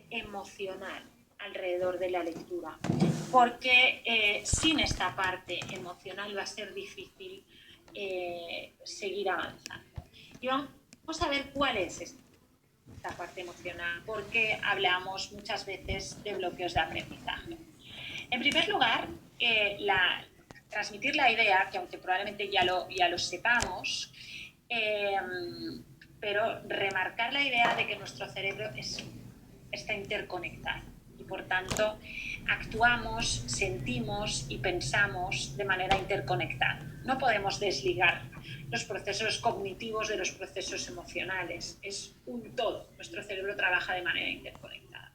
emocional alrededor de la lectura, porque sin esta parte emocional va a ser difícil seguir avanzando. Y vamos a ver cuál es esta parte emocional, porque hablamos muchas veces de bloqueos de aprendizaje. En primer lugar, transmitir la idea, que aunque probablemente ya lo sepamos, pero remarcar la idea de que nuestro cerebro está interconectado y por tanto actuamos, sentimos y pensamos de manera interconectada. No podemos desligar los procesos cognitivos de los procesos emocionales. Es un todo. Nuestro cerebro trabaja de manera interconectada.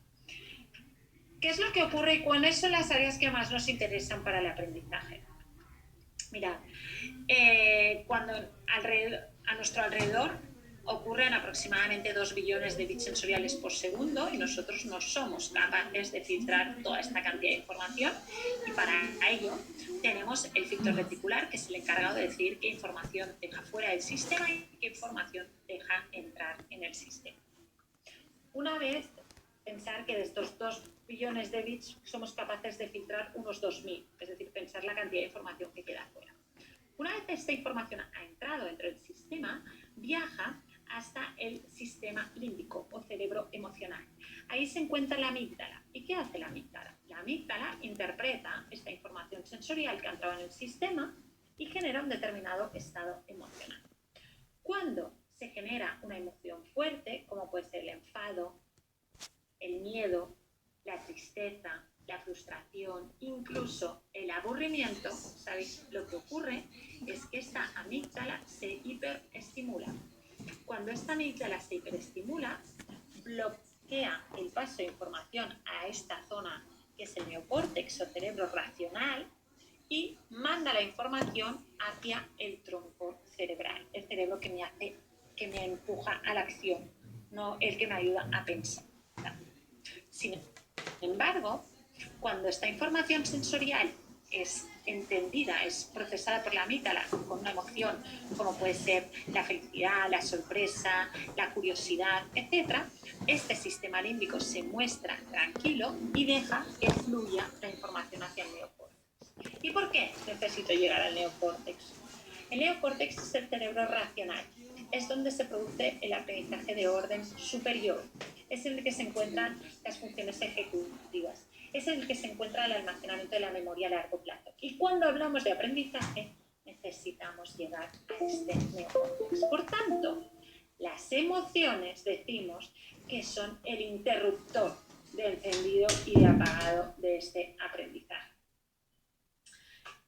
¿Qué es lo que ocurre y cuáles son las áreas que más nos interesan para el aprendizaje? Mirad, cuando a nuestro alrededor ocurren aproximadamente 2 billones de bits sensoriales por segundo y nosotros no somos capaces de filtrar toda esta cantidad de información, y para ello tenemos el filtro reticular, que es el encargado de decir qué información deja fuera del sistema y qué información deja entrar en el sistema. Una vez pensar que de estos 2 billones de bits somos capaces de filtrar unos 2.000, es decir, pensar la cantidad de información que queda fuera. Una vez esta información ha entrado dentro del sistema, viaja hasta el sistema límbico o cerebro emocional. Ahí se encuentra la amígdala. ¿Y qué hace la amígdala? La amígdala interpreta esta información sensorial que ha entrado en el sistema y genera un determinado estado emocional. Cuando se genera una emoción fuerte, como puede ser el enfado, el miedo, la tristeza, la frustración, incluso el aburrimiento, ¿sabéis? Lo que ocurre es que esta amígdala se hiperestimula. Cuando esta amígdala se hiperestimula, bloquea el paso de información a esta zona que es el neocórtex o cerebro racional y manda la información hacia el tronco cerebral, el cerebro que me empuja a la acción, no el que me ayuda a pensar. Sin embargo, cuando esta información sensorial es entendida, es procesada por la amígdala con una emoción como puede ser la felicidad, la sorpresa, la curiosidad, etc., este sistema límbico se muestra tranquilo y deja que fluya la información hacia el neocórtex. ¿Y por qué necesito llegar al neocórtex? El neocórtex es el cerebro racional. Es donde se produce el aprendizaje de orden superior. Es en el que se encuentran las funciones ejecutivas. Es en el que se encuentra el almacenamiento de la memoria a largo plazo. Y cuando hablamos de aprendizaje, necesitamos llegar a este neocórtex. Por tanto, las emociones decimos que son el interruptor de encendido y de apagado de este aprendizaje.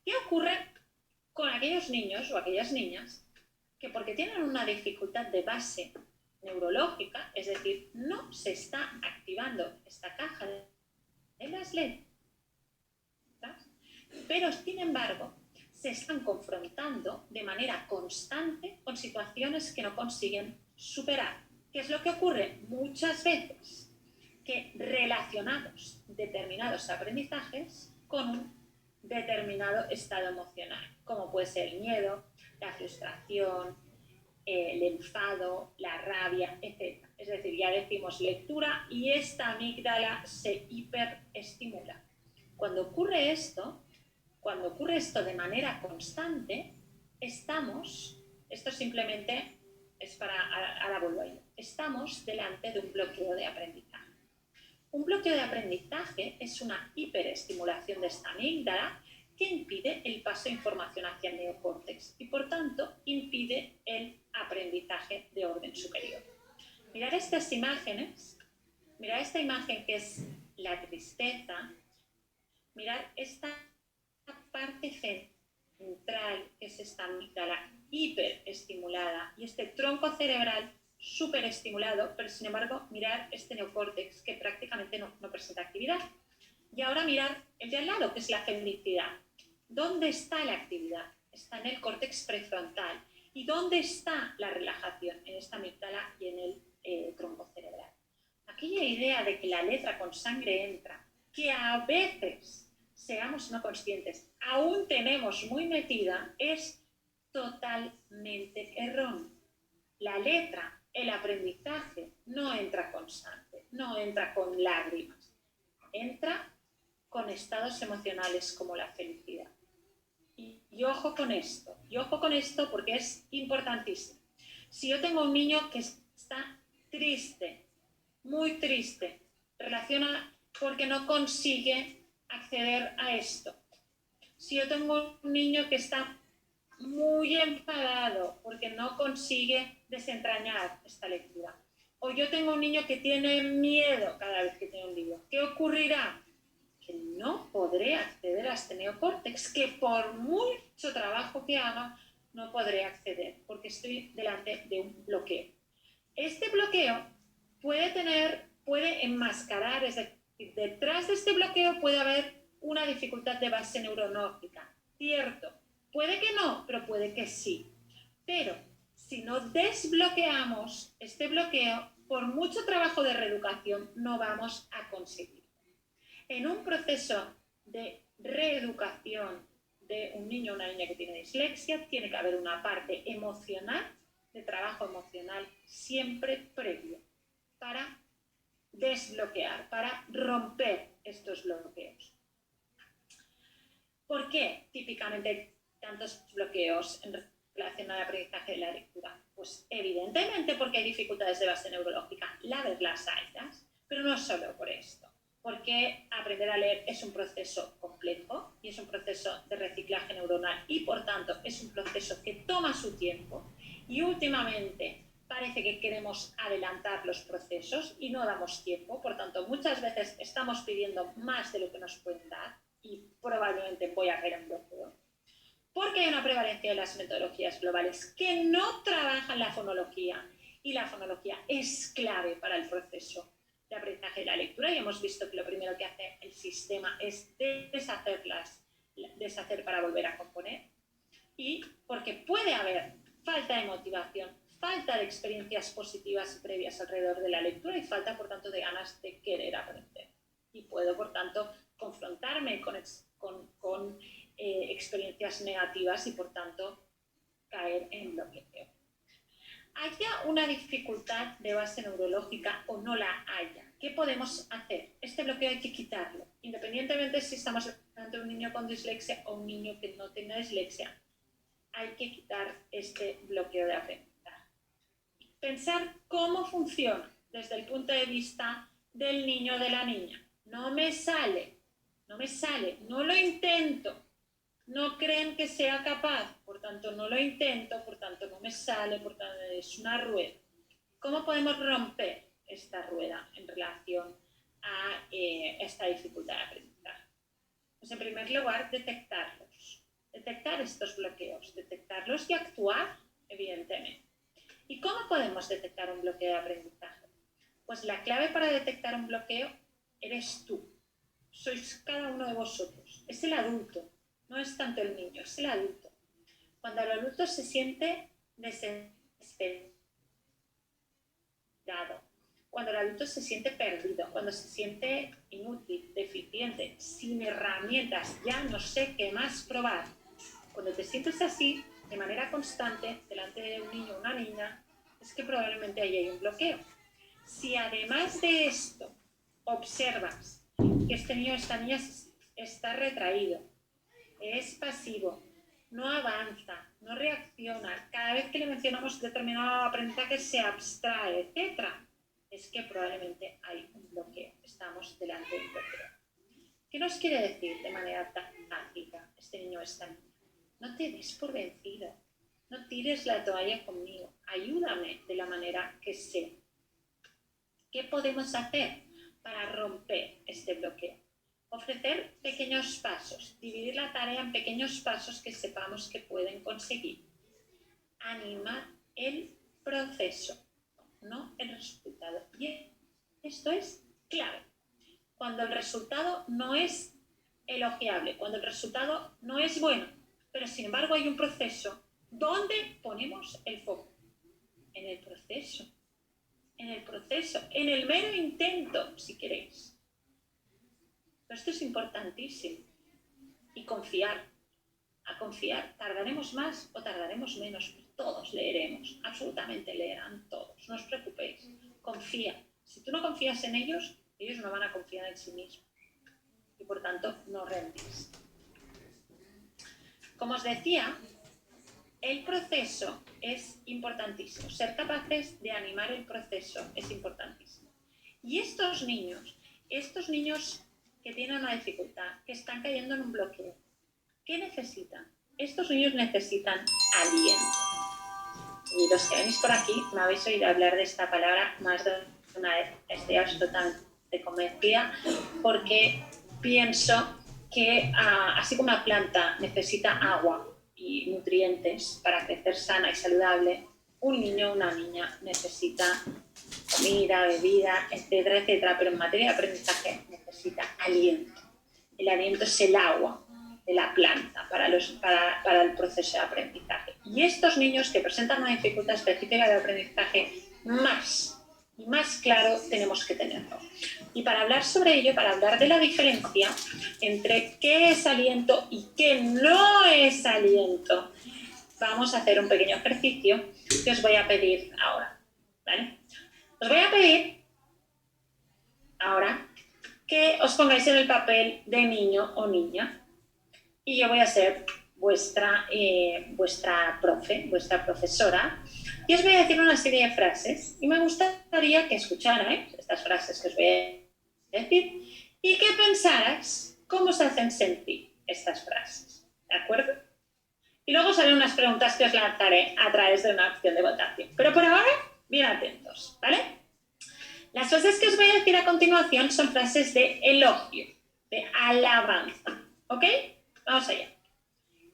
¿Qué ocurre con aquellos niños o aquellas niñas que porque tienen una dificultad de base neurológica, es decir, no se está activando esta caja de las letras, pero sin embargo se están confrontando de manera constante con situaciones que no consiguen superar? ¿Qué es lo que ocurre? Muchas veces que relacionamos determinados aprendizajes con un determinado estado emocional, como puede ser el miedo, la frustración, el enfado, la rabia, etc. Es decir, ya decimos lectura y esta amígdala se hiperestimula. Cuando ocurre esto de manera constante, esto simplemente es para, ahora vuelvo a ello, estamos delante de un bloqueo de aprendizaje. Un bloqueo de aprendizaje es una hiperestimulación de esta amígdala que impide el paso de información hacia el neocórtex y, por tanto, impide el aprendizaje de orden superior. Mirad estas imágenes, mirad esta imagen que es la tristeza, mirad esta parte central que es esta amígdala hiperestimulada y este tronco cerebral superestimulado, pero sin embargo mirad este neocórtex que prácticamente no presenta actividad. Y ahora mirad el de al lado, que es la felicidad. ¿Dónde está la actividad? Está en el córtex prefrontal. ¿Y dónde está la relajación? En esta amígdala y en el tronco cerebral. Aquella idea de que la letra con sangre entra, que a veces seamos no conscientes, aún tenemos muy metida, es totalmente erróneo. La letra, el aprendizaje, no entra constante. no entra con lágrimas, entra con estados emocionales como la felicidad. Y ojo con esto porque es importantísimo. Si yo tengo un niño que está triste, muy triste, relaciona porque no consigue acceder a esto. Si yo tengo un niño que está muy enfadado porque no consigue desentrañar esta lectura, o yo tengo un niño que tiene miedo cada vez que tiene un libro, ¿qué ocurrirá? Que no podré acceder a este neocórtex, que por mucho trabajo que haga, no podré acceder, porque estoy delante de un bloqueo. Este bloqueo puede enmascarar, es decir, detrás de este bloqueo puede haber una dificultad de base neurológica, cierto, puede que no, pero puede que sí. Pero si no desbloqueamos este bloqueo, por mucho trabajo de reeducación no vamos a conseguir. En un proceso de reeducación de un niño o una niña que tiene dislexia, tiene que haber una parte emocional, de trabajo emocional, siempre previo, para desbloquear, para romper estos bloqueos. ¿Por qué típicamente hay tantos bloqueos en relación al aprendizaje de la lectura? Pues evidentemente porque hay dificultades de base neurológica, las hayas, pero no solo por esto. Porque aprender a leer es un proceso complejo y es un proceso de reciclaje neuronal y por tanto es un proceso que toma su tiempo y últimamente parece que queremos adelantar los procesos y no damos tiempo, por tanto muchas veces estamos pidiendo más de lo que nos pueden dar y probablemente voy a caer en bloqueo. Porque hay una prevalencia de las metodologías globales que no trabajan la fonología y la fonología es clave para el proceso de aprendizaje de la lectura y hemos visto que lo primero que hace el sistema es deshacer para volver a componer y porque puede haber falta de motivación, falta de experiencias positivas y previas alrededor de la lectura y falta por tanto de ganas de querer aprender y puedo por tanto confrontarme con experiencias negativas y por tanto caer en bloqueo. Haya una dificultad de base neurológica o no la haya, ¿qué podemos hacer? Este bloqueo hay que quitarlo, independientemente si estamos ante un niño con dislexia o un niño que no tenga dislexia, hay que quitar este bloqueo de aprendizaje. Pensar cómo funciona desde el punto de vista del niño o de la niña. No me sale, no lo intento. No creen que sea capaz, por tanto no lo intento, por tanto no me sale, por tanto es una rueda. ¿Cómo podemos romper esta rueda en relación a esta dificultad de aprendizaje? Pues en primer lugar, detectar estos bloqueos, detectarlos y actuar, evidentemente. ¿Y cómo podemos detectar un bloqueo de aprendizaje? Pues la clave para detectar un bloqueo eres tú, sois cada uno de vosotros, es el adulto. No es tanto el niño, es el adulto. Cuando el adulto se siente desesperado, cuando el adulto se siente perdido, cuando se siente inútil, deficiente, sin herramientas, ya no sé qué más probar. Cuando te sientes así, de manera constante, delante de un niño o una niña, es que probablemente ahí hay un bloqueo. Si además de esto observas que este niño o esta niña está retraído, es pasivo, no avanza, no reacciona, cada vez que le mencionamos determinado aprendizaje se abstrae, etc., es que probablemente hay un bloqueo, estamos delante de un bloqueo. ¿Qué nos quiere decir de manera táctica este niño o esta niña? No te des por vencido, no tires la toalla conmigo, ayúdame de la manera que sé. ¿Qué podemos hacer para romper este bloqueo? Ofrecer pequeños pasos, dividir la tarea en pequeños pasos que sepamos que pueden conseguir. Animar el proceso, no el resultado. Y esto es clave. Cuando el resultado no es elogiable, cuando el resultado no es bueno, pero sin embargo hay un proceso, ¿dónde ponemos el foco? En el proceso, en el mero intento, si queréis. Pero esto es importantísimo. Y confiar. A confiar, tardaremos más o tardaremos menos. Todos leeremos, absolutamente leerán todos. No os preocupéis. Confía. Si tú no confías en ellos, ellos no van a confiar en sí mismos. Y por tanto, no rendís. Como os decía, el proceso es importantísimo. Ser capaces de animar el proceso es importantísimo. Y estos niños que tienen una dificultad, que están cayendo en un bloqueo, ¿qué necesitan? Estos niños necesitan aliento. Y los que venís por aquí me habéis oído hablar de esta palabra más de una vez. Estoy absolutamente convencida porque pienso que así como una planta necesita agua y nutrientes para crecer sana y saludable, un niño o una niña necesita comida, bebida, etcétera, etcétera, pero en materia de aprendizaje necesita aliento. El aliento es el agua de la planta para el proceso de aprendizaje. Y estos niños que presentan una dificultad específica de aprendizaje, más claro tenemos que tenerlo. Y para hablar sobre ello, para hablar de la diferencia entre qué es aliento y qué no es aliento, vamos a hacer un pequeño ejercicio que os voy a pedir ahora, ¿vale? Os voy a pedir ahora que os pongáis en el papel de niño o niña y yo voy a ser vuestra profe, vuestra profesora, y os voy a decir una serie de frases y me gustaría que escucharais estas frases que os voy a decir y que pensarais cómo se hacen sentir estas frases, ¿de acuerdo? Y luego os haré unas preguntas que os lanzaré a través de una opción de votación. Pero por ahora, bien atentos, ¿vale? Las frases que os voy a decir a continuación son frases de elogio, de alabanza, ¿ok? Vamos allá.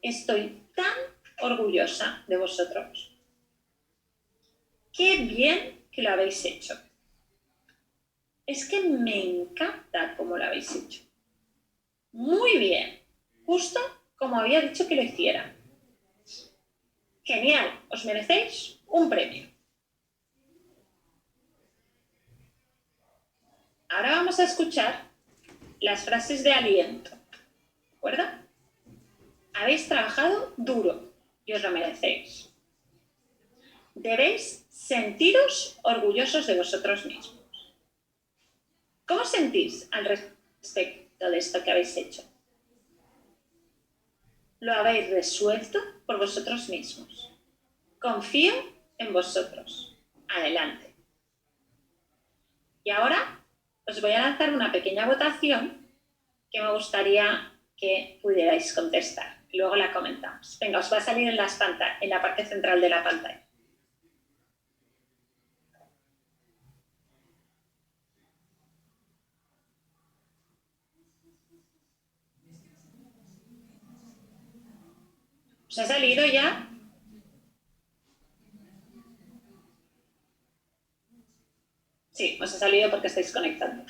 Estoy tan orgullosa de vosotros. Qué bien que lo habéis hecho. Es que me encanta cómo lo habéis hecho. Muy bien, justo como había dicho que lo hiciera. Genial, os merecéis un premio. Ahora vamos a escuchar las frases de aliento, ¿de acuerdo? Habéis trabajado duro y os lo merecéis. Debéis sentiros orgullosos de vosotros mismos. ¿Cómo sentís al respecto de esto que habéis hecho? Lo habéis resuelto por vosotros mismos. Confío en vosotros. Adelante. Y ahora os voy a lanzar una pequeña votación que me gustaría que pudierais contestar. Luego la comentamos. Venga, os va a salir en la parte central de la pantalla. ¿Os ha salido ya? Sí, os ha salido porque estáis conectando.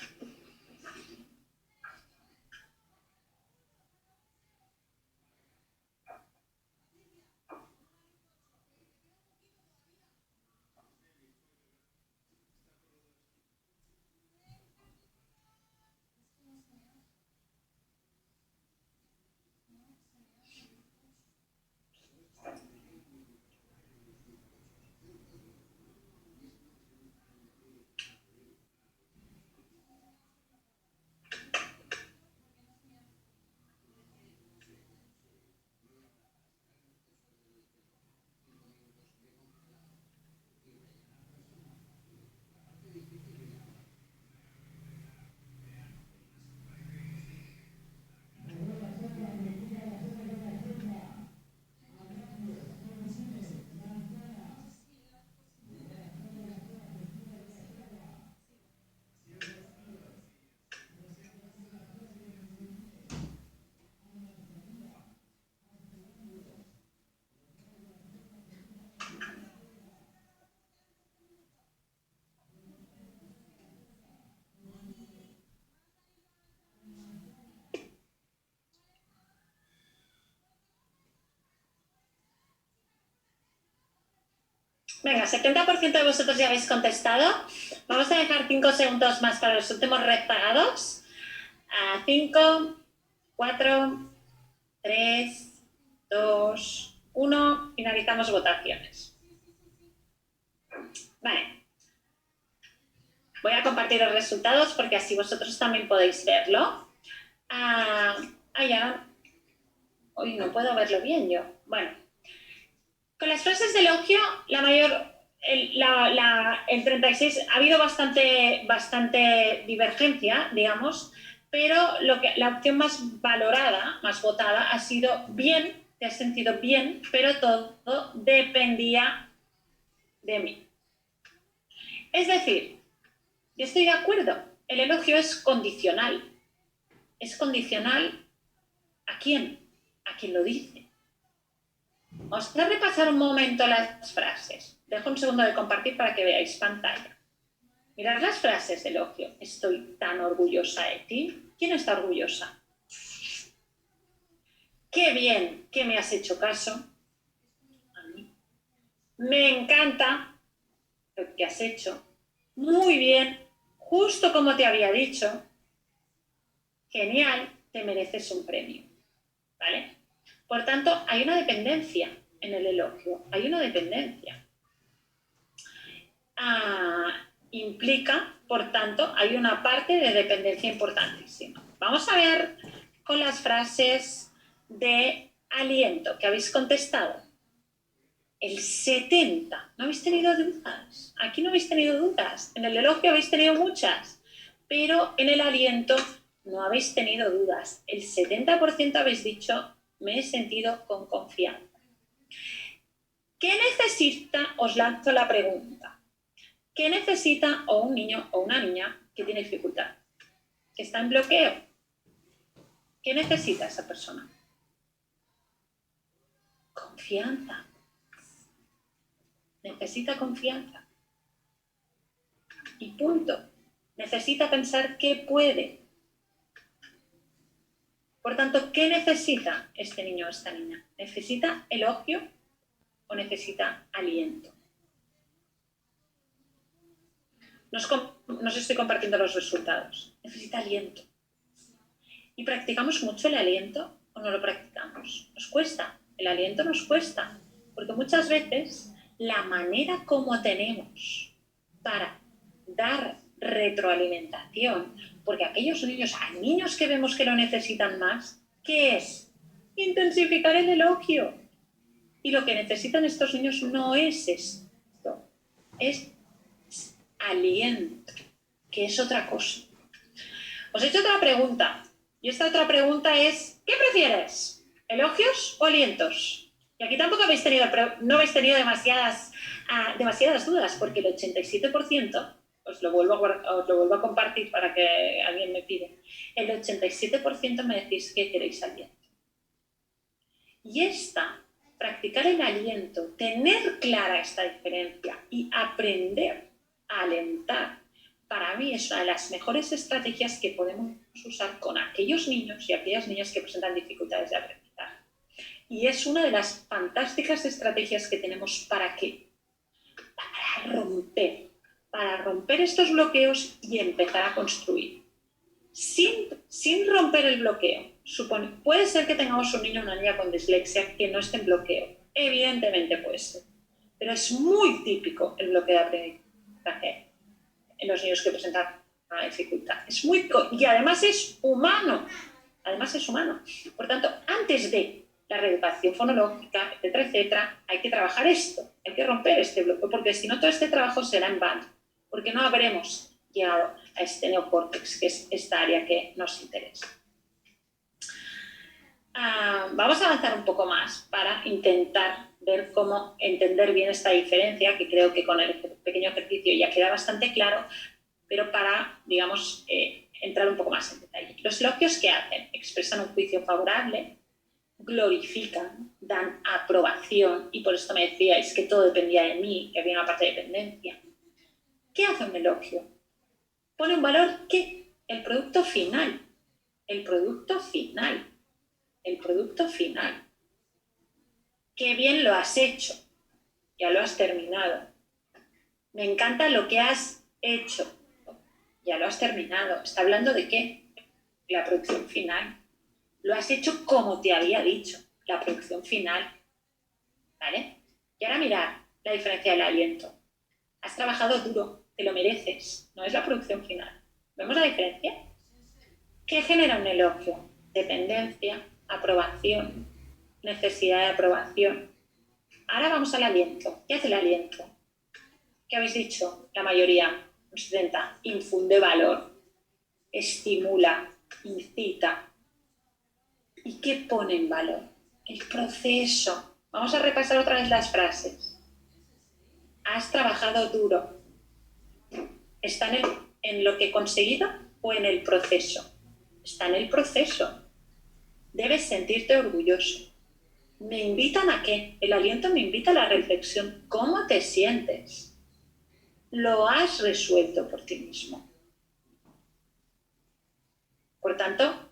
Venga, 70% de vosotros ya habéis contestado. Vamos a dejar 5 segundos más para los últimos rezagados. 5, 4, 3, 2, 1. Finalizamos votaciones. Vale. Voy a compartir los resultados porque así vosotros también podéis verlo. Ya. Hoy no puedo verlo bien yo. Bueno, con las frases de elogio, el 36, ha habido bastante divergencia, digamos, pero la opción más valorada, más votada, ha sido bien, te has sentido bien, pero todo dependía de mí. Es decir, yo estoy de acuerdo, el elogio es condicional. ¿Es condicional a quién? A quien lo dice. Os voy a repasar un momento las frases. Dejo un segundo de compartir para que veáis pantalla. Mirad las frases de elogio. Estoy tan orgullosa de ti. ¿Quién está orgullosa? Qué bien que me has hecho caso. A mí. Me encanta lo que has hecho. Muy bien, justo como te había dicho. Genial, te mereces un premio. ¿Vale? Por tanto, hay una dependencia en el elogio. Hay una dependencia. Implica, por tanto, hay una parte de dependencia importantísima. Vamos a ver con las frases de aliento que habéis contestado. El 70. ¿No habéis tenido dudas? Aquí no habéis tenido dudas. En el elogio habéis tenido muchas, pero en el aliento no habéis tenido dudas. El 70% habéis dicho, me he sentido con confianza. ¿Qué necesita? Os lanzo la pregunta. ¿Qué necesita o un niño o una niña que tiene dificultad? ¿Que está en bloqueo? ¿Qué necesita esa persona? Confianza. Necesita confianza. Y punto. Necesita pensar que puede. Por tanto, ¿qué necesita este niño o esta niña? ¿Necesita elogio o necesita aliento? Nos estoy compartiendo los resultados. Necesita aliento. ¿Y practicamos mucho el aliento o no lo practicamos? Nos cuesta. El aliento nos cuesta. Porque muchas veces la manera como tenemos para dar retroalimentación, porque aquellos niños, hay niños que vemos que lo necesitan más, ¿qué es? Intensificar el elogio. Y lo que necesitan estos niños no es esto, es aliento, que es otra cosa. Os he hecho otra pregunta, y esta otra pregunta es, ¿qué prefieres? ¿Elogios o alientos? Y aquí tampoco no habéis tenido demasiadas dudas, porque el 87%, os lo vuelvo a compartir para que alguien me pida, el 87% me decís que queréis aliento. Y practicar el aliento, tener clara esta diferencia y aprender a alentar, para mí es una de las mejores estrategias que podemos usar con aquellos niños y aquellas niñas que presentan dificultades de aprendizaje. Y es una de las fantásticas estrategias que tenemos para romper estos bloqueos y empezar a construir. Sin romper el bloqueo. Puede ser que tengamos un niño o una niña con dislexia que no esté en bloqueo. Evidentemente puede ser. Pero es muy típico el bloqueo de aprendizaje en los niños que presentan una dificultad. Y además es humano. Por tanto, antes de la reeducación fonológica, etcétera, etcétera, hay que trabajar esto. Hay que romper este bloqueo, porque si no todo este trabajo será en vano. Porque no habremos llegado a este neocórtex, que es esta área que nos interesa. Vamos a avanzar un poco más para intentar ver cómo entender bien esta diferencia, que creo que con el pequeño ejercicio ya queda bastante claro, pero para, digamos, entrar un poco más en detalle. Los elogios que hacen, expresan un juicio favorable, glorifican, dan aprobación, y por esto me decíais que todo dependía de mí, que había una parte de dependencia. ¿Qué hace un elogio? Pone un valor que el producto final. Qué bien lo has hecho, ya lo has terminado. Me encanta lo que has hecho, ya lo has terminado. ¿Está hablando de qué? La producción final. Lo has hecho como te había dicho, la producción final. ¿Vale? Y ahora mirad la diferencia del aliento. Has trabajado duro, te lo mereces, no es la producción final. ¿Vemos la diferencia? ¿Qué genera un elogio? Dependencia, aprobación, necesidad de aprobación. Ahora vamos al aliento. ¿Qué hace el aliento? ¿Qué habéis dicho? La mayoría, un 70, infunde valor, estimula, incita. ¿Y qué pone en valor? El proceso. Vamos a repasar otra vez las frases. Has trabajado duro. ¿Está en lo que he conseguido o en el proceso? Está en el proceso. Debes sentirte orgulloso. ¿Me invitan a qué? El aliento me invita a la reflexión. ¿Cómo te sientes? Lo has resuelto por ti mismo. Por tanto,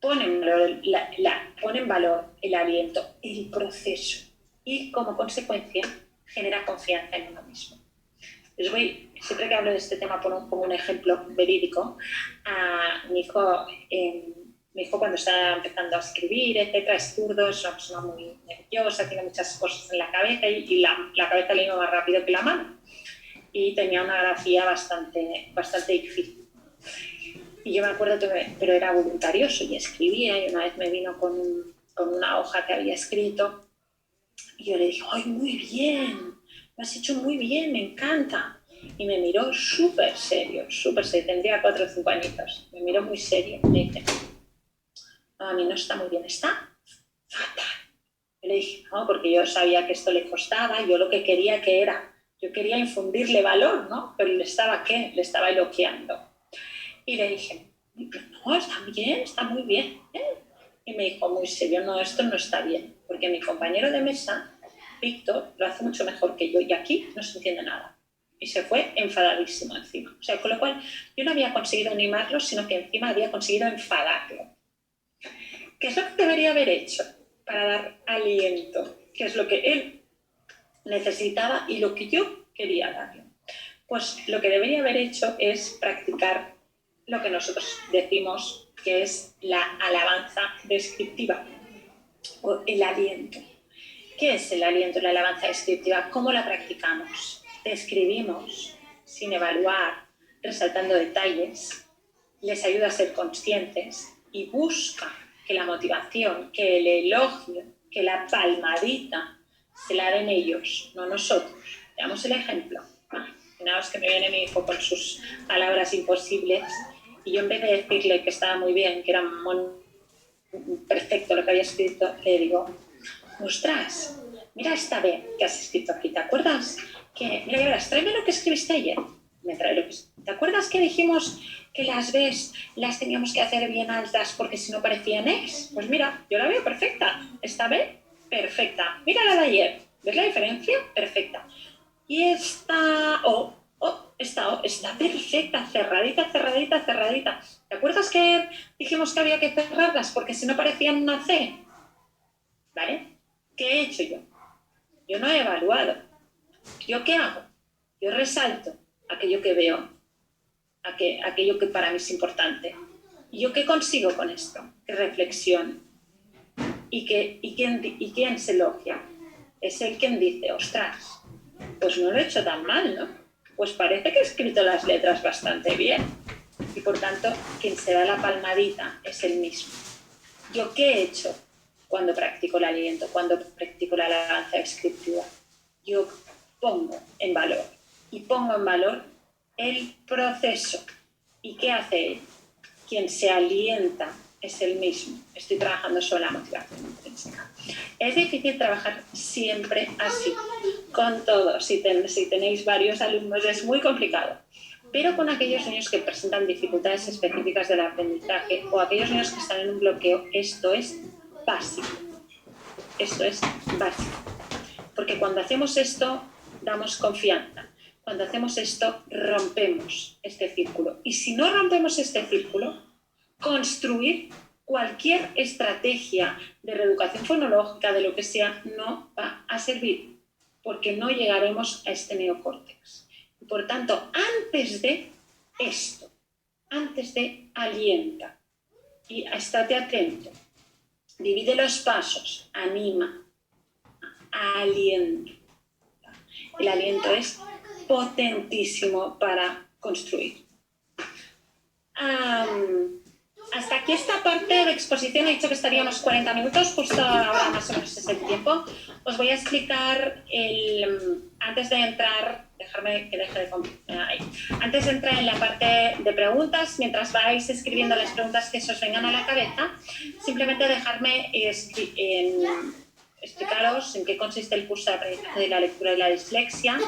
pone en valor el aliento, el proceso, y como consecuencia genera confianza en uno mismo. Siempre que hablo de este tema pongo un ejemplo verídico. Mi hijo cuando está empezando a escribir, etcétera, es zurdo, es una persona muy nerviosa, tiene muchas cosas en la cabeza y la cabeza le iba más rápido que la mano. Y tenía una grafía bastante difícil. Y yo me acuerdo pero era voluntarioso y escribía, y una vez me vino con una hoja que había escrito y yo le dije, ¡ay, muy bien! Lo has hecho muy bien, me encanta. Y me miró súper serio, tendría 4 o 5 añitos. Me miró muy serio y me dice, no, a mí no está muy bien, está fatal. Yo le dije, no, porque yo sabía que esto le costaba, yo lo que quería yo quería infundirle valor, ¿no? Pero le estaba elogiando. Y le dije, no, está bien, está muy bien. Y me dijo muy serio, no, esto no está bien, porque mi compañero de mesa, Víctor, lo hace mucho mejor que yo y aquí no se entiende nada. Y se fue enfadadísimo encima. O sea, con lo cual yo no había conseguido animarlo, sino que encima había conseguido enfadarlo. ¿Qué es lo que debería haber hecho para dar aliento? ¿Qué es lo que él necesitaba y lo que yo quería darle? Pues lo que debería haber hecho es practicar lo que nosotros decimos que es la alabanza descriptiva o el aliento. ¿Qué es el aliento y la alabanza descriptiva? ¿Cómo la practicamos? Describimos sin evaluar, resaltando detalles, les ayuda a ser conscientes y busca que la motivación, que el elogio, que la palmadita se la den ellos, no nosotros. Veamos el ejemplo. Imaginaos que me viene mi hijo con sus palabras imposibles y yo en vez de decirle que estaba muy bien, que era perfecto lo que había escrito, le digo, ostras, mira esta vez que has escrito aquí, ¿te acuerdas? Mira, ya verás, tráeme lo que escribiste ayer. Me trae lo que... ¿Te acuerdas que dijimos que las Bs las teníamos que hacer bien altas porque si no parecían Ex? Pues mira, yo la veo perfecta. Esta B, perfecta. Mira la de ayer. ¿Ves la diferencia? Perfecta. Y esta O, esta O está perfecta, cerradita. ¿Te acuerdas que dijimos que había que cerrarlas porque si no parecían una C? ¿Vale? ¿Qué he hecho yo? Yo no he evaluado. ¿Yo qué hago? Yo resalto aquello que veo, aquello que para mí es importante. ¿Y yo qué consigo con esto? Que reflexión. ¿Y quién se elogia? Es el quien dice, ostras, pues no lo he hecho tan mal, ¿no? Pues parece que he escrito las letras bastante bien. Y por tanto, quien se da la palmadita es el mismo. ¿Yo qué he hecho cuando practico el aliento, cuando practico la alabanza descriptiva? Yo pongo en valor. Y pongo en valor el proceso. ¿Y qué hace él? Quien se alienta es el mismo. Estoy trabajando sobre la motivación intrínseca. Es difícil trabajar siempre así, con todos. Si tenéis varios alumnos es muy complicado. Pero con aquellos niños que presentan dificultades específicas del aprendizaje o aquellos niños que están en un bloqueo, esto es básico. Esto es básico. Porque cuando hacemos esto, damos confianza. Cuando hacemos esto, rompemos este círculo. Y si no rompemos este círculo, construir cualquier estrategia de reeducación fonológica, de lo que sea, no va a servir, porque no llegaremos a este neocórtex. Y por tanto, antes de esto, antes de alienta, y estate atento, divide los pasos, anima, aliento. El aliento es potentísimo para construir. Hasta aquí esta parte de exposición. He dicho que estaría unos 40 minutos, justo ahora más o menos es el tiempo. Os voy a explicar, antes de entrar, dejarme que deje de ahí. Antes de entrar en la parte de preguntas, mientras vais escribiendo las preguntas que se os vengan a la cabeza, simplemente dejarme explicaros en qué consiste el curso de aprendizaje de la lectura y la dislexia.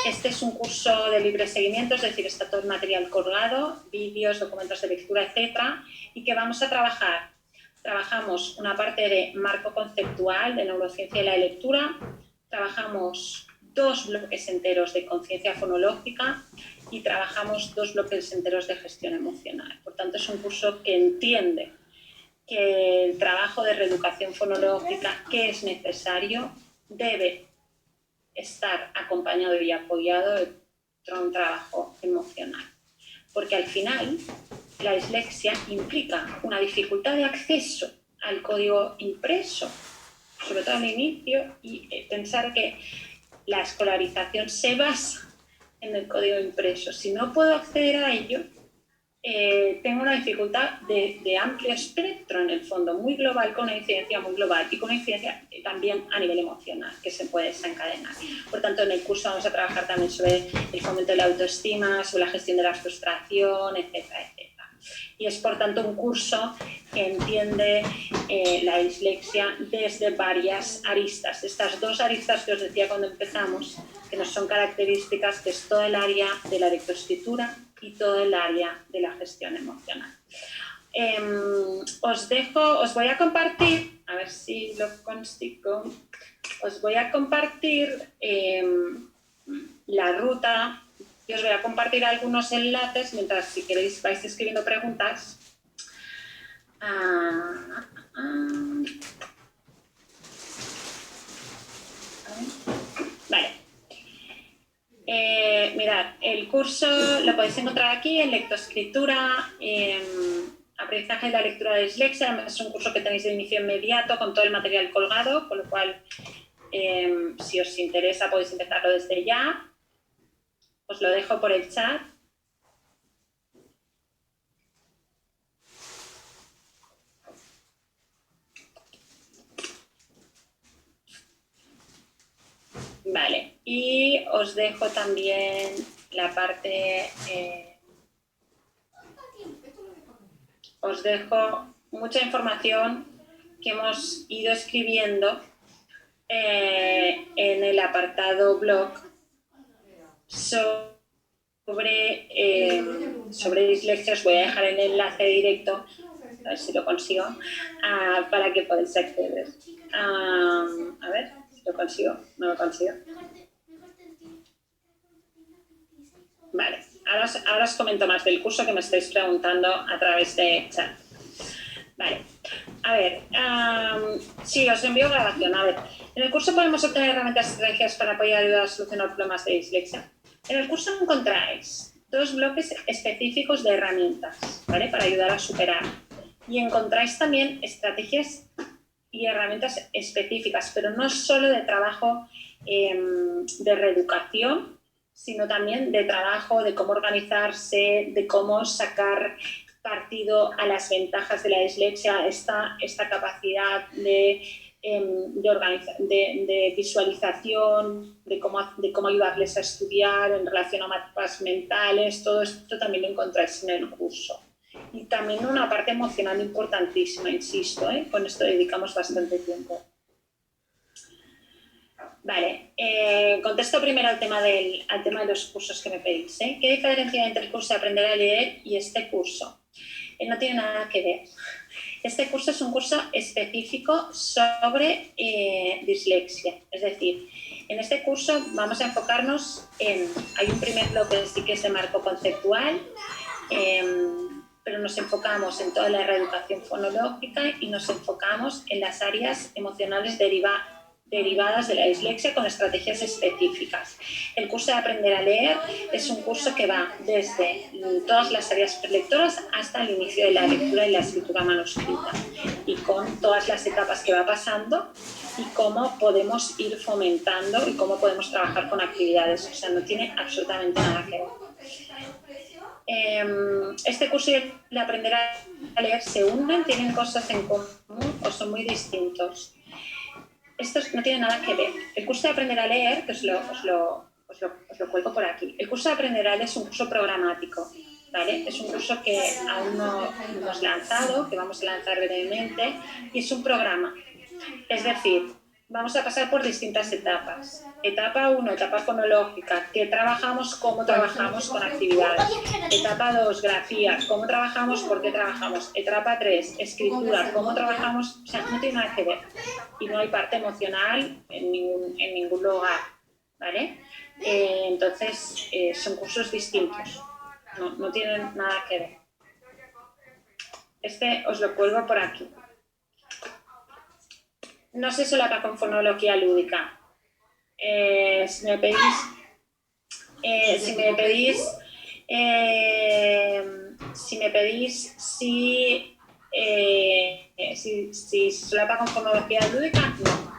Este es un curso de libre seguimiento, es decir, está todo el material colgado, vídeos, documentos de lectura, etcétera, y que vamos a trabajar. Trabajamos una parte de marco conceptual de neurociencia y la lectura, trabajamos 2 bloques enteros de conciencia fonológica y trabajamos 2 bloques enteros de gestión emocional. Por tanto, es un curso que entiende que el trabajo de reeducación fonológica que es necesario debe estar acompañado y apoyado de un trabajo emocional. Porque al final la dislexia implica una dificultad de acceso al código impreso, sobre todo al inicio, y pensar que la escolarización se basa en el código impreso. Si no puedo acceder a ello, tengo una dificultad de amplio espectro en el fondo, muy global, con una incidencia muy global y con una incidencia también a nivel emocional que se puede desencadenar. Por tanto, en el curso vamos a trabajar también sobre el fomento de la autoestima, sobre la gestión de la frustración, etcétera, etcétera. Y es, por tanto, un curso que entiende la dislexia desde varias aristas. Estas 2 aristas que os decía cuando empezamos, que nos son características, que es todo el área de la lectoescritura y todo el área de la gestión emocional. Os voy a compartir, a ver si lo consigo, os voy a compartir la ruta y os voy a compartir algunos enlaces mientras, si queréis, vais escribiendo preguntas. Vale. Mirad, el curso lo podéis encontrar aquí en lectoescritura, aprendizaje de la lectura de dislexia. Es un curso que tenéis de inicio inmediato con todo el material colgado, con lo cual, si os interesa, podéis empezarlo desde ya. Os lo dejo por el chat. Vale, y os dejo también la parte, os dejo mucha información que hemos ido escribiendo en el apartado blog sobre dislexia. Os voy a dejar el enlace directo, a ver si lo consigo, para que podáis acceder. A ver, ¿lo consigo? ¿No lo consigo? Vale, ahora os comento más del curso que me estáis preguntando a través de chat. Vale, a ver, sí, os envío grabación. A ver, en el curso podemos obtener herramientas y estrategias para apoyar y ayudar a solucionar problemas de dislexia. En el curso encontráis 2 bloques específicos de herramientas, ¿vale?, para ayudar a superar. Y encontráis también estrategias y herramientas específicas, pero no solo de trabajo de reeducación, sino también de trabajo de cómo organizarse, de cómo sacar partido a las ventajas de la dislexia, esta capacidad de visualización, de cómo ayudarles a estudiar en relación a mapas mentales. Todo esto también lo encontráis en el curso. Y también una parte emocional importantísima, insisto, con esto dedicamos bastante tiempo. Vale, contesto primero al tema de los cursos que me pedís. ¿Qué diferencia hay entre el curso de aprender a leer y este curso? No tiene nada que ver. Este curso es un curso específico sobre dislexia. Es decir, en este curso vamos a enfocarnos hay un primer bloque sí que es de marco conceptual, pero nos enfocamos en toda la reeducación fonológica y nos enfocamos en las áreas emocionales derivadas de la dislexia con estrategias específicas. El curso de aprender a leer es un curso que va desde todas las áreas prelectoras hasta el inicio de la lectura y la escritura manuscrita, y con todas las etapas que va pasando y cómo podemos ir fomentando y cómo podemos trabajar con actividades. O sea, no tiene absolutamente nada que ver. Este curso y el de aprender a leer se unen, tienen cosas en común o son muy distintos. Estos no tienen nada que ver. El curso de aprender a leer, que os lo cuelgo por aquí. El curso de aprender a leer es un curso programático, ¿vale? Es un curso que aún no hemos lanzado, que vamos a lanzar brevemente, y es un programa. Es decir, vamos a pasar por distintas etapas. Etapa 1, etapa fonológica, que trabajamos, cómo trabajamos con actividades. Etapa 2, grafía, cómo trabajamos, por qué trabajamos. Etapa 3, escritura, cómo trabajamos, o sea, no tiene nada que ver. Y no hay parte emocional en ningún lugar, ¿vale? Entonces, son cursos distintos, no tienen nada que ver. Este os lo cuelgo por aquí. No se solapa con fonología lúdica. Si me pedís si solapa con fonología lúdica, no.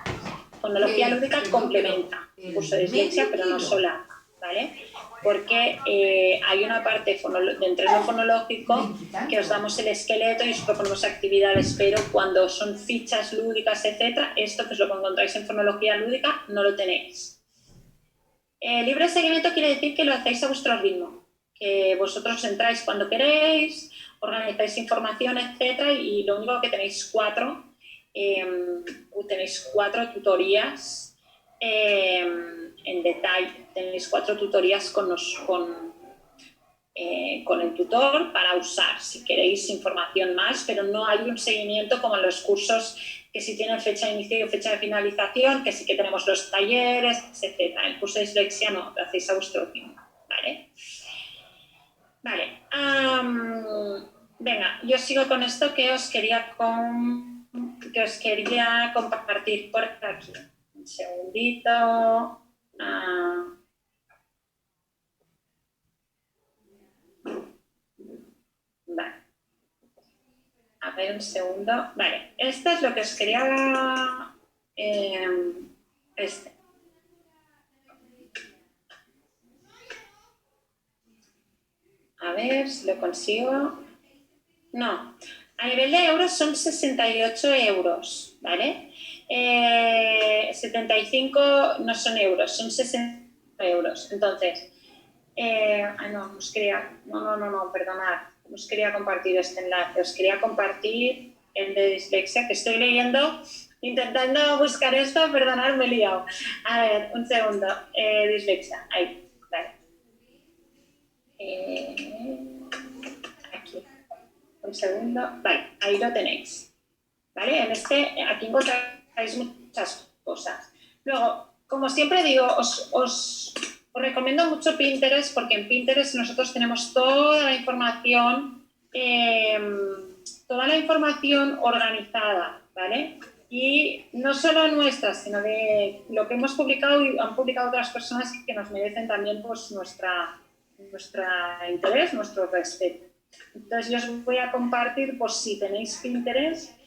Fonología lúdica complementa el curso de dislexia, pero no solapa, ¿vale? Porque hay una parte de entreno fonológico que os damos el esqueleto y os proponemos actividades, pero cuando son fichas lúdicas, etcétera, esto que es lo que encontráis en fonología lúdica, no lo tenéis. Libre seguimiento quiere decir que lo hacéis a vuestro ritmo, que vosotros entráis cuando queréis, organizáis información, etcétera, y lo único que tenéis cuatro tutorías en detalle. Tenéis 4 tutorías con el tutor para usar, si queréis información más, pero no hay un seguimiento como en los cursos que si tienen fecha de inicio y fecha de finalización, que sí que tenemos los talleres, etc. El curso de dislexia no, lo hacéis a vuestro tiempo, ¿vale? Vale, venga, yo sigo con esto que os quería compartir por aquí. Un segundito. Vale. A ver, un segundo. Vale, esto es lo que os quería... A ver si lo consigo. No, a nivel de euros son 68 euros, ¿vale? 75 no son euros, son 60 euros. Entonces, perdonad. Os quería compartir este enlace, os quería compartir el de dislexia que estoy leyendo, intentando buscar esto, perdonad, me he liado. A ver, un segundo, dislexia, ahí, vale. Aquí, un segundo, vale, ahí lo tenéis, ¿vale? Aquí encontráis muchas cosas. Luego, como siempre digo, os recomiendo mucho Pinterest, porque en Pinterest nosotros tenemos toda la información organizada, ¿vale? Y no solo nuestra, sino de lo que hemos publicado y han publicado otras personas que nos merecen también pues, nuestra interés, nuestro respeto. Entonces yo os voy a compartir, pues si tenéis Pinterest,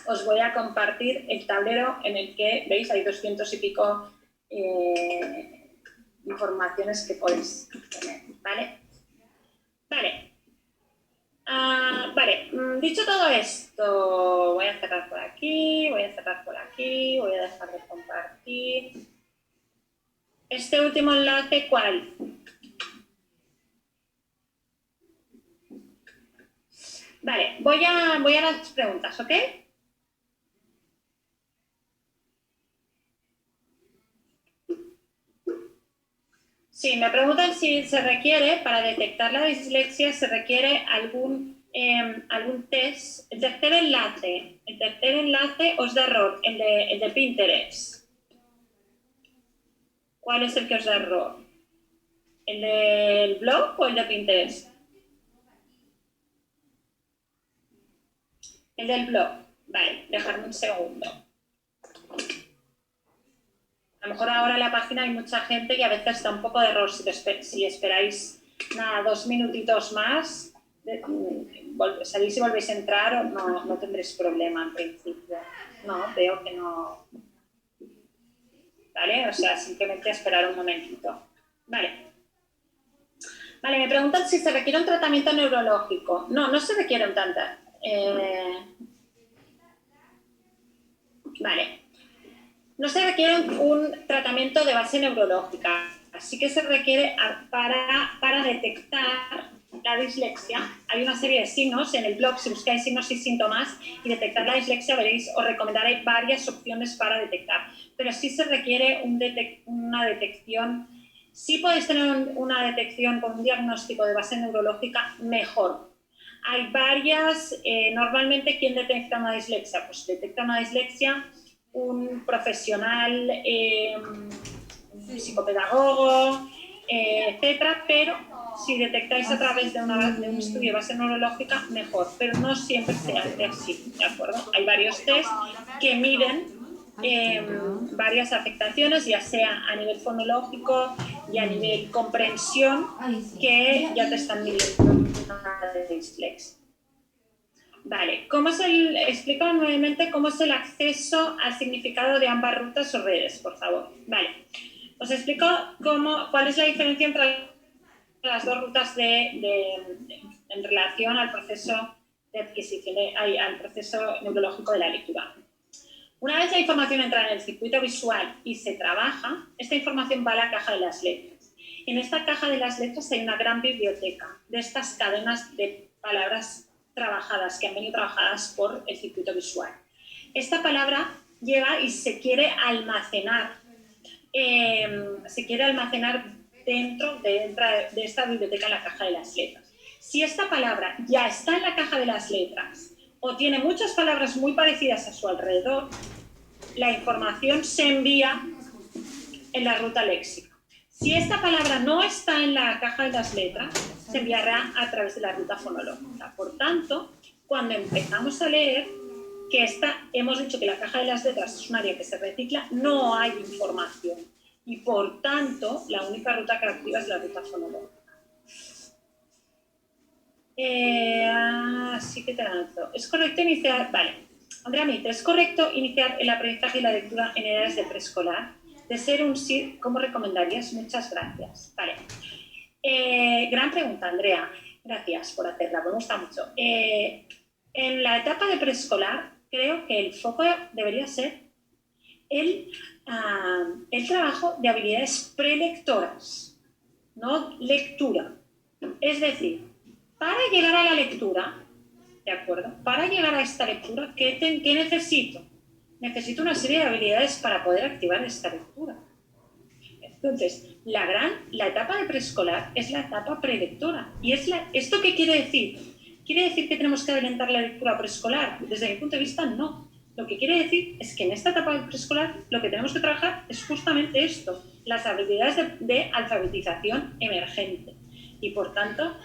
os voy a compartir el tablero en el que, veis, hay 200 y pico informaciones que podéis tener, ¿vale? Vale. Dicho todo esto, voy a cerrar por aquí, voy a dejar de compartir. Este último enlace, ¿cuál? Vale, voy a las preguntas, ¿ok? Sí, me preguntan si se requiere, para detectar la dislexia, se requiere algún test. El tercer enlace os da error, el de Pinterest. ¿Cuál es el que os da error? ¿El del blog o el de Pinterest? El del blog. Vale, dejadme un segundo. A lo mejor ahora en la página hay mucha gente y a veces da un poco de error. Si esperáis 2 minutitos más, salís y volvéis a entrar, no tendréis problema en principio. No, veo que no ¿vale? O sea, simplemente esperar un momentito. Vale. Vale, me preguntan si se requiere un tratamiento neurológico. No, no se requiere un tanto. Vale. No se requiere un tratamiento de base neurológica. Sí que se requiere para detectar la dislexia. Hay una serie de signos en el blog, si buscáis signos y síntomas y detectar la dislexia, veréis, os recomendaré varias opciones para detectar. Pero sí se requiere una detección. Si podéis tener una detección con un diagnóstico de base neurológica, mejor. Hay varias, normalmente, ¿quién detecta una dislexia? Pues detecta una dislexia un profesional, un psicopedagogo, etcétera, pero si detectáis a través de un estudio de base neurológica, mejor, pero no siempre se hace así, ¿de acuerdo? Hay varios test que miden varias afectaciones, ya sea a nivel fonológico y a nivel comprensión, que ya te están midiendo una dislexia. Vale, explica nuevamente cómo es el acceso al significado de ambas rutas o redes, por favor. Vale, os explico cuál es la diferencia entre las dos rutas en relación al proceso de adquisición, al proceso neurológico de la lectura. Una vez la información entra en el circuito visual y se trabaja, esta información va a la caja de las letras. En esta caja de las letras hay una gran biblioteca de estas cadenas de palabras trabajadas, que han venido trabajadas por el circuito visual. Esta palabra llega y se quiere almacenar dentro de esta biblioteca en la caja de las letras. Si esta palabra ya está en la caja de las letras o tiene muchas palabras muy parecidas a su alrededor, la información se envía en la ruta léxica. Si esta palabra no está en la caja de las letras, se enviará a través de la ruta fonológica. Por tanto, cuando empezamos a leer, hemos dicho que la caja de las letras es un área que se recicla, no hay información. Y por tanto, la única ruta que activa es la ruta fonológica. Así que te lanzo. ¿Es correcto iniciar? Vale. Andrea Mitre, ¿es correcto iniciar el aprendizaje y la lectura en edades de preescolar? De ser un sí, ¿cómo recomendarías? Muchas gracias. Vale. Gran pregunta, Andrea. Gracias por hacerla, me gusta mucho. En la etapa de preescolar, creo que el foco debería ser el trabajo de habilidades prelectoras, no lectura. Es decir, para llegar a la lectura, ¿de acuerdo? Para llegar a esta lectura, ¿qué necesito? Necesito una serie de habilidades para poder activar esta lectura. Entonces, la etapa de preescolar es la etapa prelectora. ¿Y esto qué quiere decir? ¿Quiere decir que tenemos que adelantar la lectura preescolar? Desde mi punto de vista, no. Lo que quiere decir es que en esta etapa de preescolar lo que tenemos que trabajar es justamente esto, las habilidades de alfabetización emergente. Y por tanto,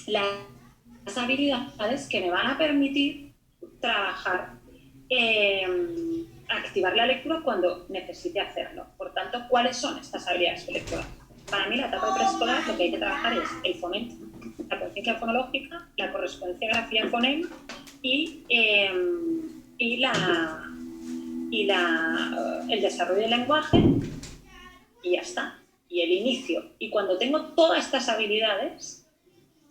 las habilidades que me van a permitir trabajar, activar la lectura cuando necesite hacerlo. Por tanto, ¿cuáles son estas habilidades de lectura? Para mí, la etapa de preescolar lo que hay que trabajar es el fomento, la conciencia fonológica, la correspondencia grafía-fonema y el desarrollo del lenguaje, y ya está, y el inicio. Y cuando tengo todas estas habilidades,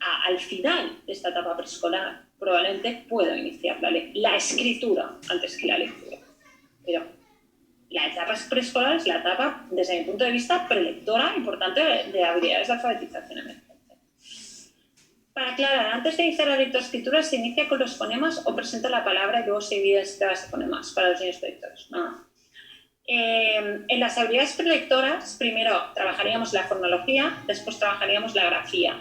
al final de esta etapa preescolar, probablemente puedo iniciar la escritura antes que la lectura. Pero la etapa preescolar es la etapa, desde mi punto de vista, prelectora y, por tanto, de habilidades de alfabetización emergente. Para aclarar, antes de iniciar la lectoescritura, ¿se inicia con los fonemas o presenta la palabra y luego se evidencia las fonemas para los niños prelectores? No. En las habilidades prelectoras, primero trabajaríamos la fonología, después trabajaríamos la grafía.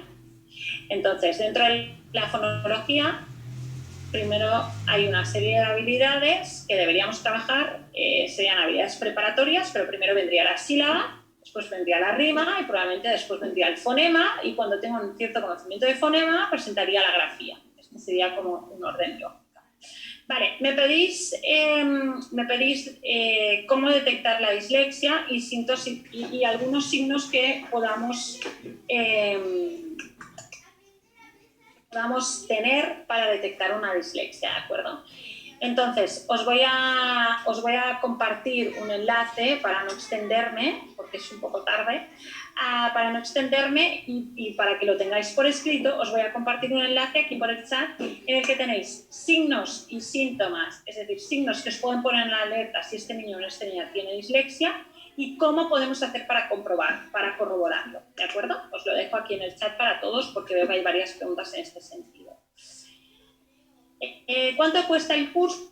Entonces, dentro de la fonología, primero hay una serie de habilidades que deberíamos trabajar, serían habilidades preparatorias, pero primero vendría la sílaba, después vendría la rima y probablemente después vendría el fonema, y cuando tengo un cierto conocimiento de fonema, presentaría la grafía. Este sería como un orden lógico. Vale, me pedís cómo detectar la dislexia y algunos signos que podamos tener para detectar una dislexia, ¿de acuerdo? Entonces, os voy a compartir un enlace para no extenderme, porque es un poco tarde, para no extenderme y para que lo tengáis por escrito, os voy a compartir un enlace aquí por el chat en el que tenéis signos y síntomas, es decir, signos que os pueden poner en la alerta si este niño o esta niña tiene dislexia y cómo podemos hacer para comprobar, para corroborarlo, ¿de acuerdo? Os lo dejo aquí en el chat para todos porque veo que hay varias preguntas en este sentido. ¿Cuánto cuesta el curso?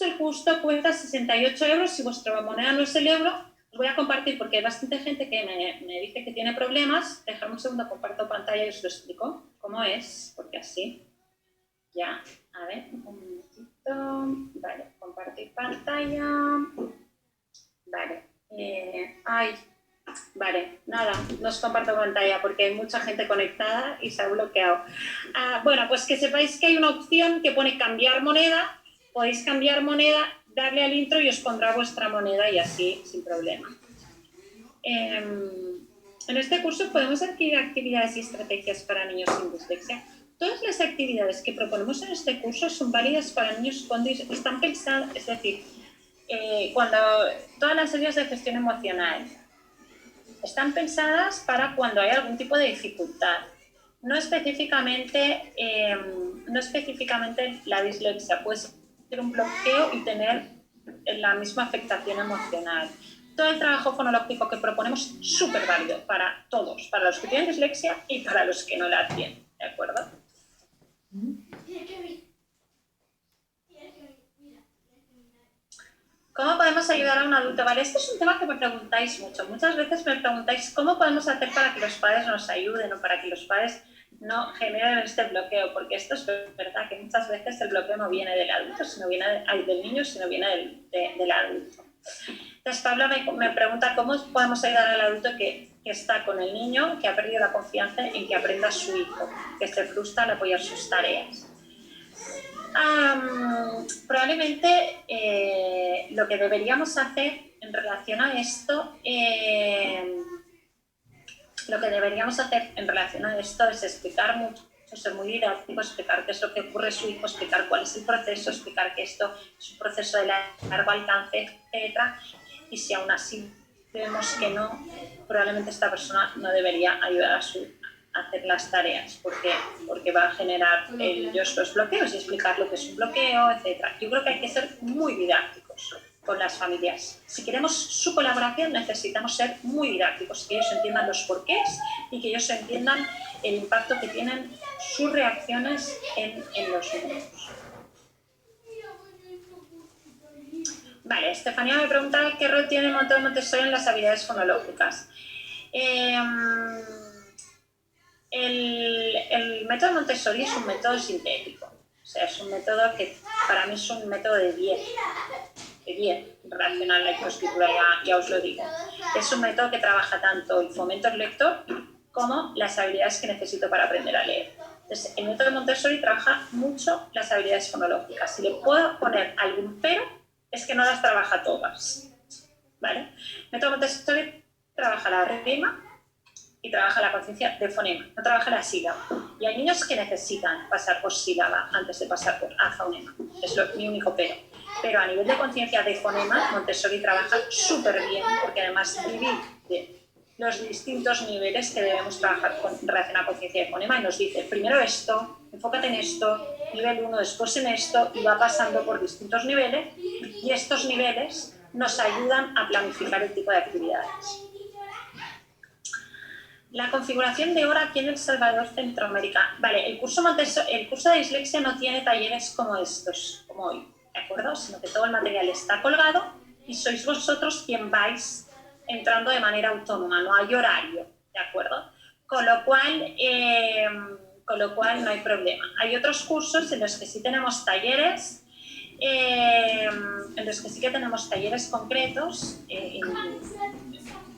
El curso cuesta 68 euros. Si vuestra moneda no es el euro, os voy a compartir porque hay bastante gente que me dice que tiene problemas. Dejadme un segundo, comparto pantalla y os lo explico cómo es, porque así ya, a ver, un momentito. Vale, compartir pantalla. Vale, vale, nada, no os comparto pantalla porque hay mucha gente conectada y se ha bloqueado. Bueno, pues que sepáis que hay una opción que pone cambiar moneda. Podéis cambiar moneda, darle al intro y os pondrá vuestra moneda y así, sin problema. En este curso podemos adquirir actividades y estrategias para niños sin dislexia. Todas las actividades que proponemos en este curso son válidas para niños con dislexia. Están pensadas, es decir, todas las áreas de gestión emocional están pensadas para cuando hay algún tipo de dificultad. No específicamente la dislexia, puede ser un bloqueo y tener la misma afectación emocional. Todo el trabajo fonológico que proponemos es súper válido para todos, para los que tienen dislexia y para los que no la tienen, ¿de acuerdo? ¿Cómo podemos ayudar a un adulto? Vale, este es un tema que me preguntáis mucho. Muchas veces me preguntáis cómo podemos hacer para que los padres nos ayuden o para que los padres no generen este bloqueo, porque esto es verdad que muchas veces el bloqueo no viene del adulto, sino viene del niño, sino viene del adulto. Entonces, Pablo me pregunta cómo podemos ayudar al adulto que está con el niño, que ha perdido la confianza en que aprenda su hijo, que se frustra al apoyar sus tareas. Probablemente lo que deberíamos hacer en relación a esto es explicar mucho, ser muy didáctico, explicar qué es lo que ocurre a su hijo, explicar cuál es el proceso, explicar que esto es un proceso de largo alcance, etc. Y si aún así vemos que no, probablemente esta persona no debería ayudar a hacer las tareas porque va a generar los bloqueos y explicar lo que es un bloqueo, etc. Yo creo que hay que ser muy didácticos con las familias. Si queremos su colaboración necesitamos ser muy didácticos, que ellos entiendan los porqués y que ellos entiendan el impacto que tienen sus reacciones en los niños. Vale, Estefanía me pregunta qué rol tiene el método Montessori en las habilidades fonológicas. El método Montessori es un método sintético, o sea, es un método que para mí es un método de 10 en relación a la lectoescritura, ya os lo digo. Es un método que trabaja tanto el fomento del lector como las habilidades que necesito para aprender a leer. Entonces, el método Montessori trabaja mucho las habilidades fonológicas. Si le puedo poner algún pero, es que no las trabaja todas, ¿vale? El método Montessori trabaja la rima y trabaja la conciencia de fonema, no trabaja la sílaba. Y hay niños que necesitan pasar por sílaba antes de pasar por fonema. Es mi único pero. Pero a nivel de conciencia de fonema, Montessori trabaja súper bien, porque además divide los distintos niveles que debemos trabajar en relación a conciencia de fonema y nos dice, primero esto, enfócate en esto, nivel 1, después en esto, y va pasando por distintos niveles, y estos niveles nos ayudan a planificar el tipo de actividades. La configuración de hora aquí en El Salvador, Centroamérica. Vale, el curso de dislexia no tiene talleres como estos, como hoy, ¿de acuerdo? Sino que todo el material está colgado y sois vosotros quien vais entrando de manera autónoma, no hay horario, ¿de acuerdo? Con lo cual no hay problema. Hay otros cursos en los que sí tenemos talleres, concretos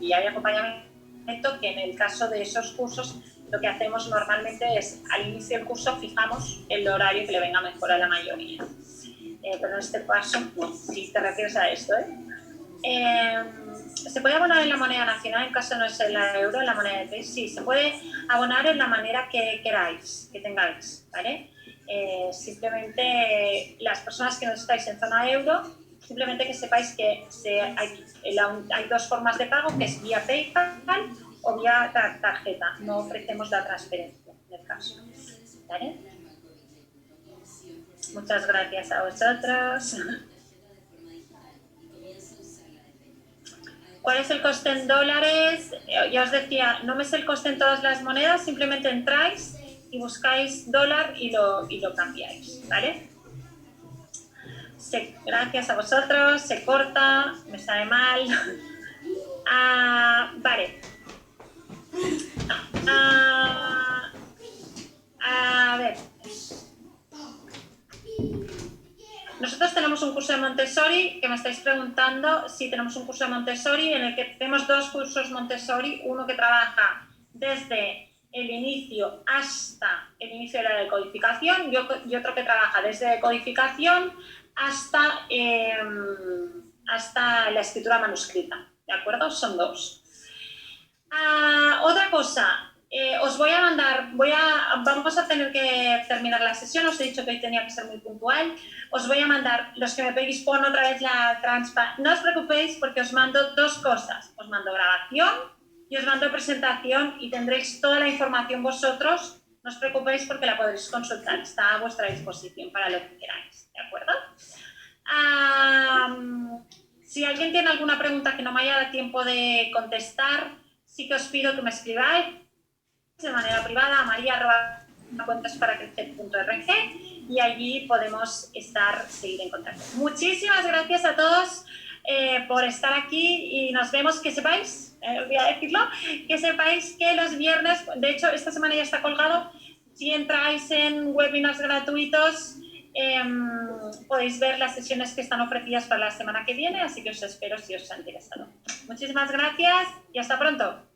y hay acompañamiento, que en el caso de esos cursos lo que hacemos normalmente es al inicio del curso fijamos el horario que le venga mejor a la mayoría. Pero en este caso, no, si te refieres a esto, ¿Se puede abonar en la moneda nacional en caso no es el euro, en la moneda de país? Sí, se puede abonar en la manera que queráis, que tengáis, ¿vale? Simplemente las personas que no estáis en zona euro, simplemente que sepáis que hay dos formas de pago, que es vía PayPal o vía tarjeta. No ofrecemos la transferencia en el caso, ¿vale? Muchas gracias a vosotros. ¿Cuál es el coste en dólares? Ya os decía, no me sé el coste en todas las monedas, simplemente entráis y buscáis dólar y lo cambiáis, ¿vale? Gracias a vosotros, se corta, me sabe mal. Vale. A ver. Nosotros tenemos un curso de Montessori, que me estáis preguntando si tenemos un curso de Montessori en el que tenemos dos cursos Montessori, uno que trabaja desde el inicio hasta el inicio de la decodificación y otro que trabaja desde decodificación hasta la escritura manuscrita, ¿de acuerdo? Son dos. Otra cosa, os voy a mandar, vamos a tener que terminar la sesión, os he dicho que hoy tenía que ser muy puntual, os voy a mandar, los que me pedís, pon otra vez la transpa, no os preocupéis porque os mando dos cosas, os mando grabación y os mando presentación y tendréis toda la información vosotros, no os preocupéis porque la podréis consultar, está a vuestra disposición para lo que queráis, ¿de acuerdo? Si alguien tiene alguna pregunta que no me haya dado tiempo de contestar, sí que os pido que me escribáis de manera privada a maria@cuentasparaCrecer.org y allí podemos seguir en contacto. Muchísimas gracias a todos por estar aquí y nos vemos, que sepáis, voy a decirlo, que sepáis que los viernes, de hecho esta semana ya está colgado, si entráis en webinars gratuitos podéis ver las sesiones que están ofrecidas para la semana que viene, así que os espero si os ha interesado. Muchísimas gracias y hasta pronto.